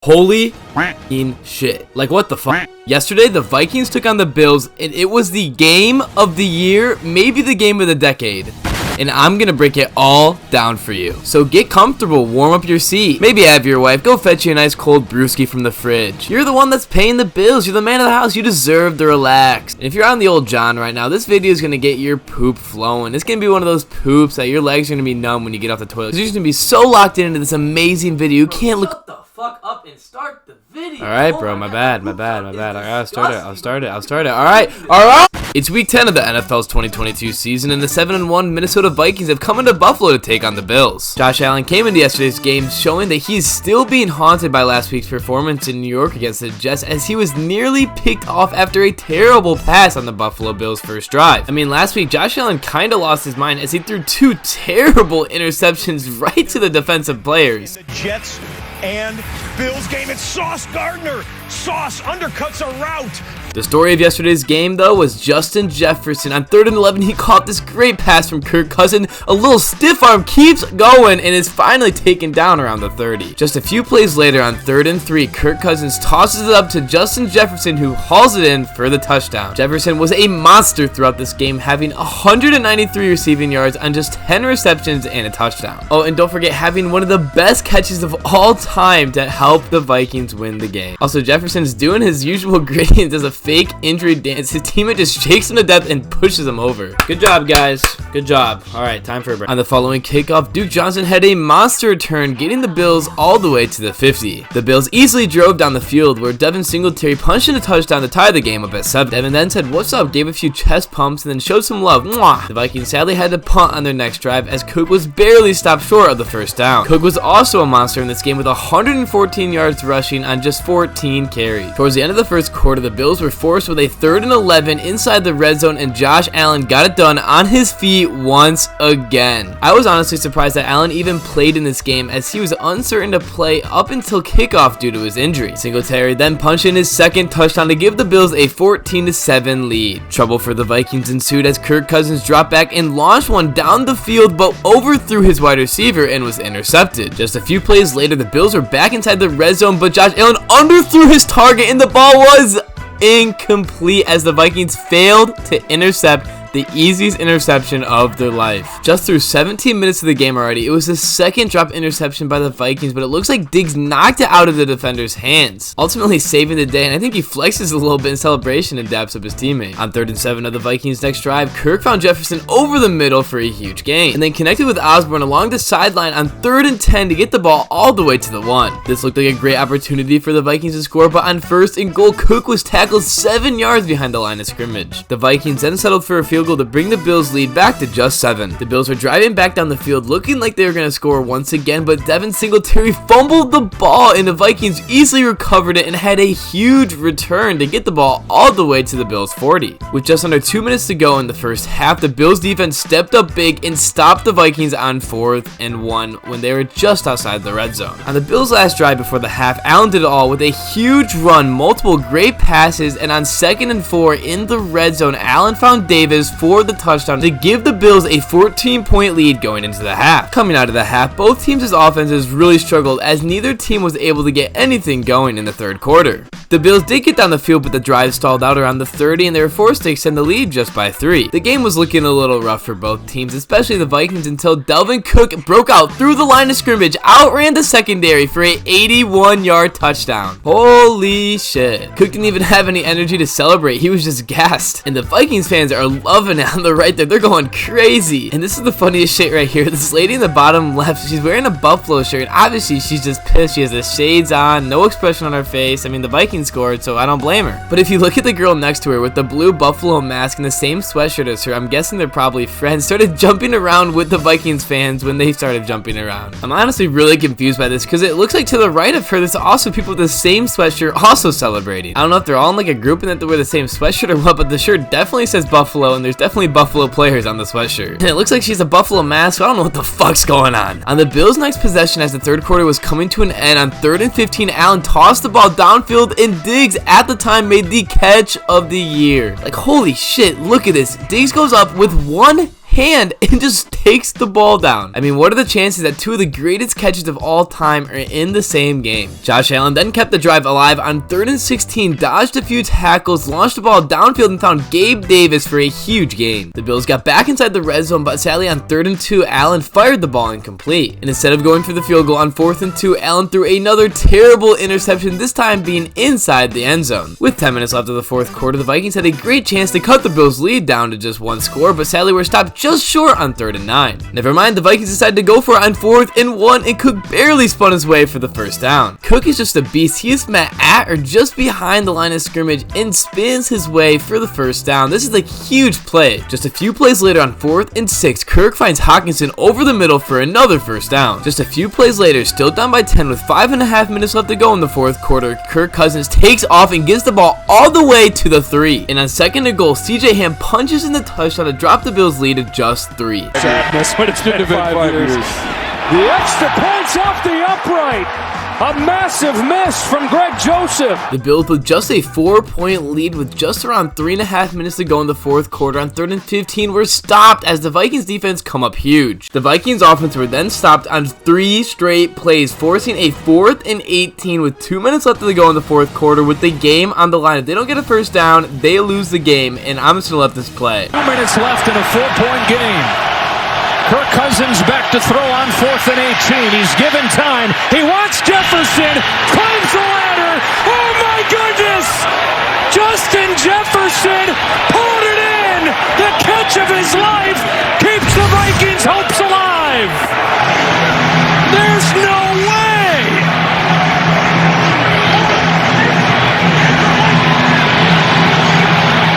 Holy f***ing shit. Like, what the fuck? Yesterday, the Vikings took on the Bills, and it was the game of the year, maybe the game of the decade. And I'm gonna break it all down for you. So get comfortable, warm up your seat. Maybe have your wife go fetch you a nice cold brewski from the fridge. You're the one that's paying the bills. You're the man of the house. You deserve to relax. And if you're on the old John right now, this video is gonna get your poop flowing. It's gonna be one of those poops that your legs are gonna be numb when you get off the toilet. You're just gonna be so locked into this amazing video, you can't look. Shut the fuck up and start the video. All right, bro. My bad. I'll start it. All right. It's week 10 of the NFL's 2022 season, and the 7-1 Minnesota Vikings have come into Buffalo to take on the Bills. Josh Allen came into yesterday's game showing that he's still being haunted by last week's performance in New York against the Jets, as he was nearly picked off after a terrible pass on the Buffalo Bills' first drive. I mean, last week, Josh Allen kind of lost his mind as he threw two terrible interceptions right to the defensive players. The Jets and Bills game, it's Sauce Gardner. Sauce undercuts a route. The story of yesterday's game, though, was Justin Jefferson. On 3rd and 11, he caught this great pass from Kirk Cousins. A little stiff arm keeps going and is finally taken down around the 30. Just a few plays later, on 3rd and 3, Kirk Cousins tosses it up to Justin Jefferson, who hauls it in for the touchdown. Jefferson was a monster throughout this game, having 193 receiving yards on just 10 receptions and a touchdown. Oh, and don't forget having one of the best catches of all time to help the Vikings win the game. Also, Jefferson's doing his usual gradient as a fake injury dance. His teammate just shakes him to death and pushes him over. Good job, guys. Good job. All right, time for a break. On the following kickoff, Duke Johnson had a monster return, getting the Bills all the way to the 50. The Bills easily drove down the field, where Devin Singletary punched in a touchdown to tie the game up at 7. Devin then said, "What's up?" gave a few chest pumps, and then showed some love. Mwah! The Vikings sadly had to punt on their next drive, as Cook was barely stopped short of the first down. Cook was also a monster in this game with 114 yards rushing on just 14 carries. Towards the end of the first quarter, the Bills were forced with a 3rd and 11 inside the red zone, and Josh Allen got it done on his feet once again. I was honestly surprised that Allen even played in this game, as he was uncertain to play up until kickoff due to his injury. Singletary then punched in his second touchdown to give the Bills a 14-7 lead. Trouble for the Vikings ensued as Kirk Cousins dropped back and launched one down the field, but overthrew his wide receiver and was intercepted. Just a few plays later, the Bills were back inside the red zone, but Josh Allen underthrew his target and the ball was incomplete as the Vikings failed to intercept the easiest interception of their life. Just through 17 minutes of the game already, it was the second drop interception by the Vikings, but it looks like Diggs knocked it out of the defender's hands, ultimately saving the day, and I think he flexes a little bit in celebration and daps up his teammate. On 3rd and 7 of the Vikings' next drive, Kirk found Jefferson over the middle for a huge gain, and then connected with Osborne along the sideline on 3rd and 10 to get the ball all the way to the 1. This looked like a great opportunity for the Vikings to score, but on 1st and goal, Cook was tackled 7 yards behind the line of scrimmage. The Vikings then settled for a field goal to bring the Bills' lead back to just 7. The Bills were driving back down the field looking like they were going to score once again, but Devin Singletary fumbled the ball and the Vikings easily recovered it and had a huge return to get the ball all the way to the Bills' 40. With just under 2 minutes to go in the first half, the Bills' defense stepped up big and stopped the Vikings on 4th and 1 when they were just outside the red zone. On the Bills' last drive before the half, Allen did it all with a huge run, multiple great passes, and on 2nd and 4 in the red zone, Allen found Davis for the touchdown to give the Bills a 14-point lead going into the half. Coming out of the half, both teams' offenses really struggled as neither team was able to get anything going in the 3rd quarter. The Bills did get down the field, but the drive stalled out around the 30 and they were forced to extend the lead just by 3. The game was looking a little rough for both teams, especially the Vikings, until Dalvin Cook broke out through the line of scrimmage, outran the secondary for a 81-yard touchdown. Holy shit. Cook didn't even have any energy to celebrate. He was just gassed. And the Vikings fans are loving it on the right there. They're going crazy. And this is the funniest shit right here. This lady in the bottom left, she's wearing a Buffalo shirt. And obviously, she's just pissed. She has the shades on, no expression on her face. I mean, the Vikings scored, so I don't blame her. But if you look at the girl next to her with the blue Buffalo mask and the same sweatshirt as her, I'm guessing they're probably friends, started jumping around with the Vikings fans when they started jumping around. I'm honestly really confused by this because it looks like to the right of her, there's also people with the same sweatshirt also celebrating. I don't know if they're all in like a group and that they wear the same sweatshirt or what, but the shirt definitely says Buffalo and there's definitely Buffalo players on the sweatshirt. And it looks like she's a Buffalo mask, so I don't know what the fuck's going on. On the Bills' next possession, as the 3rd quarter was coming to an end, on 3rd and 15, Allen tossed the ball downfield and Diggs at the time made the catch of the year. Like, holy shit, look at this. Diggs goes up with one hand and just takes the ball down. I mean, what are the chances that two of the greatest catches of all time are in the same game? Josh Allen then kept the drive alive on 3rd and 16, dodged a few tackles, launched the ball downfield, and found Gabe Davis for a huge gain. The Bills got back inside the red zone, but sadly on 3rd and 2, Allen fired the ball incomplete. And instead of going for the field goal on 4th and 2, Allen threw another terrible interception, this time being inside the end zone. With 10 minutes left of the 4th quarter, the Vikings had a great chance to cut the Bills' lead down to just one score, but sadly were stopped just short on 3rd and 9. Never mind, the Vikings decided to go for it on 4th and 1, and Cook barely spun his way for the first down. Cook is just a beast. He is met at or just behind the line of scrimmage and spins his way for the first down. This is a huge play. Just a few plays later on 4th and 6, Kirk finds Hockenson over the middle for another first down. Just a few plays later, still down by 10 with 5.5 minutes left to go in the 4th quarter, Kirk Cousins takes off and gets the ball all the way to the 3. And on 2nd and goal, CJ Ham punches in the touchdown to drop the Bills' lead to just 3. Sadness, but it's been 5 years. The extra points off the upright. A massive miss from Greg Joseph. The Bills with just a 4-point lead with just around 3.5 minutes to go in the 4th quarter on 3rd and 15 were stopped as the Vikings defense come up huge. The Vikings offense were then stopped on 3 straight plays, forcing a 4th and 18 with 2 minutes left to go in the 4th quarter with the game on the line. If they don't get a first down, they lose the game, and I'm just going to let this play. 2 minutes left in a 4-point game. Kirk Cousins back to throw on 4th and 18. He's given time. He wants Jefferson. Climbs the ladder. Oh my goodness! Justin Jefferson pulled it in. The catch of his life keeps the Vikings' hopes alive. There's no way.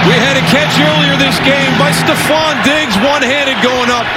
We had a catch earlier this game by Stephon Diggs, one-handed going up.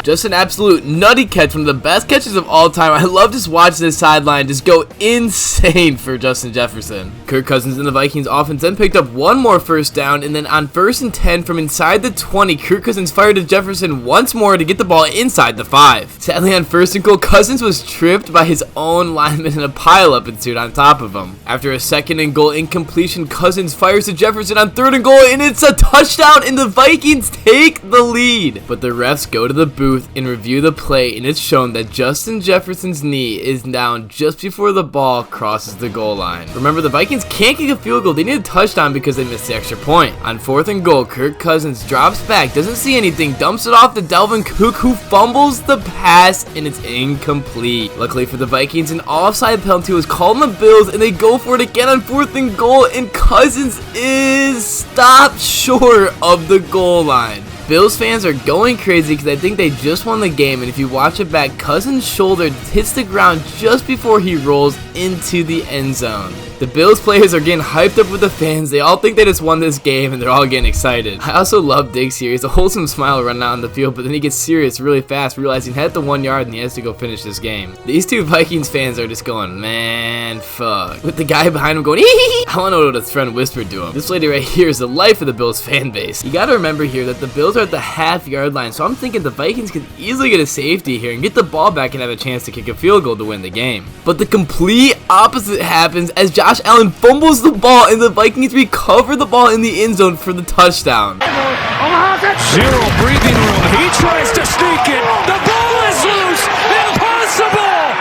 Just an absolute nutty catch, one of the best catches of all time. I love just watching this sideline just go insane for Justin Jefferson. Kirk Cousins and the Vikings offense then picked up one more first down, and then on 1st and 10 from inside the 20, Kirk Cousins fired to Jefferson once more to get the ball inside the 5. Sadly on 1st and goal, Cousins was tripped by his own lineman and a pileup ensued on top of him. After a 2nd and goal incompletion, Cousins fires to Jefferson on 3rd and goal, and it's a touchdown, and the Vikings take the lead. But the refs go to the booth and review the play, and it's shown that Justin Jefferson's knee is down just before the ball crosses the goal line. Remember, the Vikings can't kick a field goal. They need a touchdown because they missed the extra point. On 4th and goal, Kirk Cousins drops back, doesn't see anything, dumps it off to Dalvin Cook, who fumbles the pass, and it's incomplete. Luckily for the Vikings, an offside penalty was called on the Bills, and they go for it again on 4th and goal, and Cousins is stopped short of the goal line. Bills fans are going crazy because I think they just won the game, and if you watch it back, Cousins' shoulder hits the ground just before he rolls into the end zone. The Bills players are getting hyped up with the fans. They all think they just won this game, and they're all getting excited. I also love Diggs here. He's a wholesome smile running out on the field, but then he gets serious really fast, realizing he had the 1 yard and he has to go finish this game. These two Vikings fans are just going, man, fuck. With the guy behind him going, hee. I want to know what his friend whispered to him. This lady right here is the life of the Bills fan base. You gotta remember here that the Bills are at the half-yard line, so I'm thinking the Vikings can easily get a safety here and get the ball back and have a chance to kick a field goal to win the game. But the complete opposite happens as Josh Allen fumbles the ball and the Vikings recover the ball in the end zone for the touchdown. Zero breathing room. He tries to sneak it. The ball is loose. Impossible.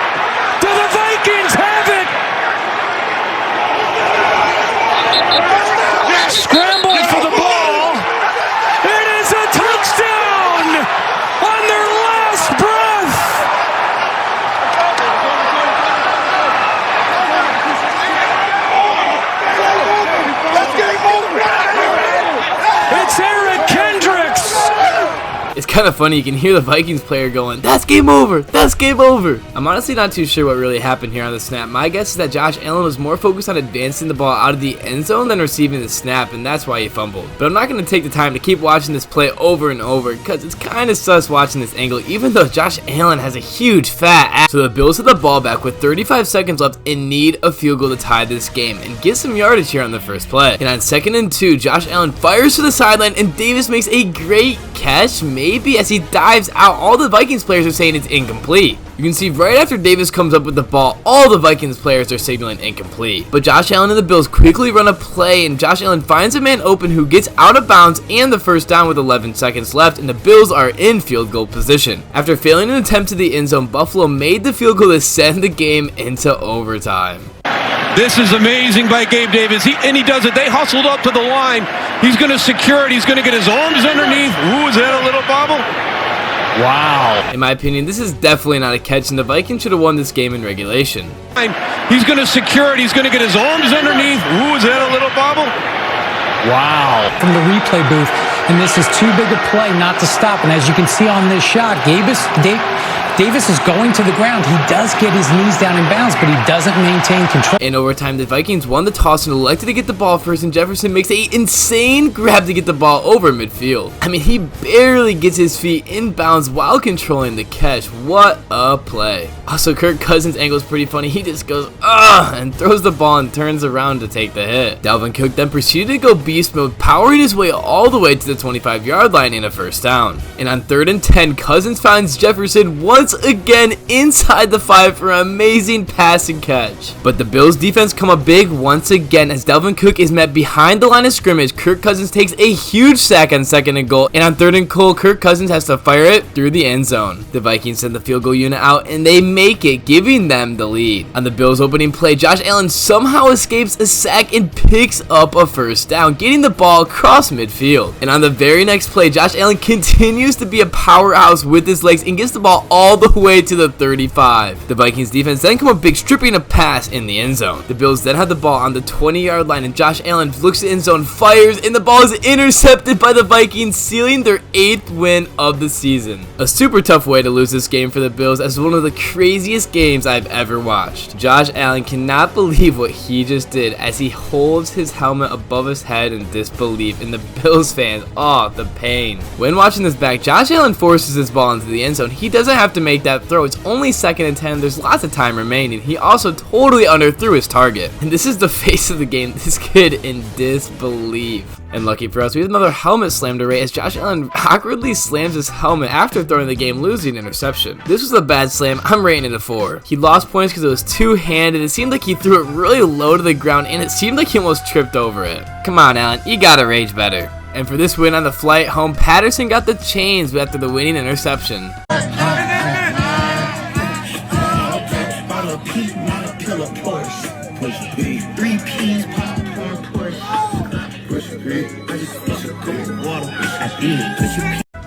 Do the Vikings have it? Scramble for the ball. It is a touchdown on their last breath. It's Eric Kendricks. It's kind of funny, you can hear the Vikings player going, that's game over, that's game over. I'm honestly not too sure what really happened here on the snap. My guess is that Josh Allen was more focused on advancing the ball out of the end zone than receiving the snap, and that's why he fumbled. But I'm not going to take the time to keep watching this play over and over, because it's kind of sus watching this angle, even though Josh Allen has a huge fat ass. So the Bills have the ball back with 35 seconds left and need a field goal to tie this game and get some yardage here on the first play. And on 2nd and 2, Josh Allen fires to the sideline, and Davis makes a great catch, maybe maybe as he dives out. All the Vikings players are saying it's incomplete. You can see right after Davis comes up with the ball, all the Vikings players are signaling incomplete. But Josh Allen and the Bills quickly run a play, and Josh Allen finds a man open who gets out of bounds and the first down with 11 seconds left, and the Bills are in field goal position. After failing an attempt to the end zone, Buffalo made the field goal to send the game into overtime. This is amazing by Gabe Davis. He does it. They hustled up to the line. He's going to secure it. He's going to get his arms underneath. Ooh, is that a little bobble? Wow. In my opinion, this is definitely not a catch, and the Vikings should have won this game in regulation. He's going to secure it. He's going to get his arms underneath. Ooh, is that a little bobble? Wow. From the replay booth, and this is too big a play not to stop. And as you can see on this shot, Davis is going to the ground. He does get his knees down in bounds, but he doesn't maintain control. In overtime, the Vikings won the toss and elected to get the ball first, and Jefferson makes an insane grab to get the ball over midfield. I mean, he barely gets his feet in bounds while controlling the catch. What a play. Also, Kirk Cousins' angle is pretty funny. He just goes, and throws the ball and turns around to take the hit. Dalvin Cook then proceeded to go beast mode, powering his way all the way to the 25-yard line in a first down. And on 3rd and 10, Cousins finds Jefferson once again inside the 5 for an amazing pass and catch. But the Bills defense come up big once again as Dalvin Cook is met behind the line of scrimmage. Kirk Cousins takes a huge sack on 2nd and goal, and on 3rd and goal, Kirk Cousins has to fire it through the end zone. The Vikings send the field goal unit out, and they make it, giving them the lead. On the Bills' opening play, Josh Allen somehow escapes a sack and picks up a first down, getting the ball across midfield. And on the very next play, Josh Allen continues to be a powerhouse with his legs and gets the ball all the way to the 35. The Vikings defense then come up big, stripping a pass in the end zone. The Bills then have the ball on the 20-yard line, and Josh Allen looks at the end zone, fires, and the ball is intercepted by the Vikings, sealing their 8th win of the season. A super tough way to lose this game for the Bills, as one of the craziest games I've ever watched. Josh Allen cannot believe what he just did as he holds his helmet above his head in disbelief, and the Bills fans, oh, the pain. When watching this back, Josh Allen forces this ball into the end zone. He doesn't have to make that throw. It's only 2nd and 10. There's lots of time remaining. He also totally underthrew his target. And this is the face of the game. This kid in disbelief. And lucky for us, we have another helmet slam to rate as Josh Allen awkwardly slams his helmet after throwing the game, losing an interception. This was a bad slam. I'm rating it a 4. He lost points because it was two-handed. It seemed like he threw it really low to the ground, and it seemed like he almost tripped over it. Come on, Allen. You gotta rage better. And for this win on the flight home, Patterson got the chains after the winning interception.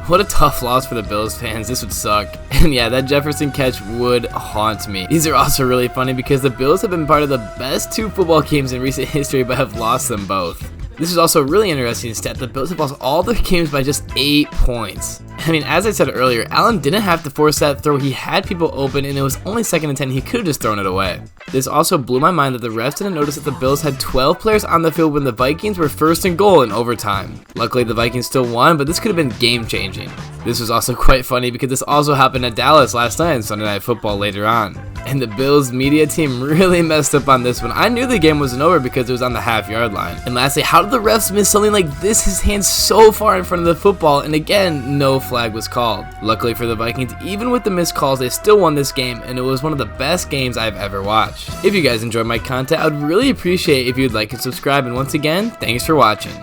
What a tough loss for the Bills fans. This would suck. And yeah, that Jefferson catch would haunt me. These are also really funny because the Bills have been part of the best 2 football games in recent history, but have lost them both. This is also a really interesting stat. The Bills have lost all their games by just 8 points. I mean, as I said earlier, Allen didn't have to force that throw. He had people open, and it was only 2nd and 10. He could have just thrown it away. This also blew my mind that the refs didn't notice that the Bills had 12 players on the field when the Vikings were 1st and goal in overtime. Luckily, the Vikings still won, but this could have been game-changing. This was also quite funny because this also happened at Dallas last night in Sunday Night Football later on. And the Bills media team really messed up on this one. I knew the game wasn't over because it was on the half-yard line. And lastly, how did the refs miss something like this? His hands so far in front of the football, and again, no flag was called. Luckily for the Vikings, even with the missed calls, they still won this game, and it was one of the best games I've ever watched. If you guys enjoyed my content, I'd really appreciate if you'd like and subscribe, and once again, thanks for watching.